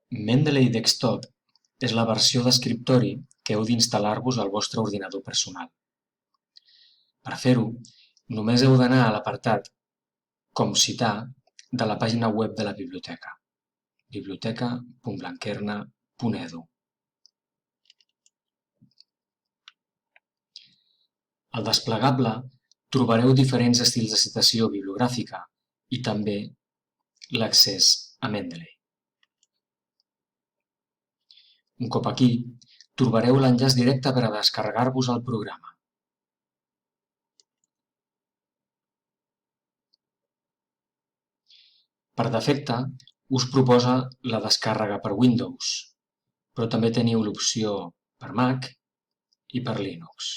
Mendeley Desktop és la versió d'escriptori que heu d'instal·lar-vos al vostre ordinador personal. Per fer-ho, només heu d'anar a l'apartat "Com citar" de la pàgina web de la biblioteca, biblioteca.blanquerna.edu. Al desplegable trobareu diferents estils de citació bibliogràfica i també l'accés a Mendeley. Un cop aquí, trobareu l'enllaç directe per a descarregar-vos el programa. Per defecte, us proposa la descàrrega per Windows, però també teniu l'opció per Mac i per Linux.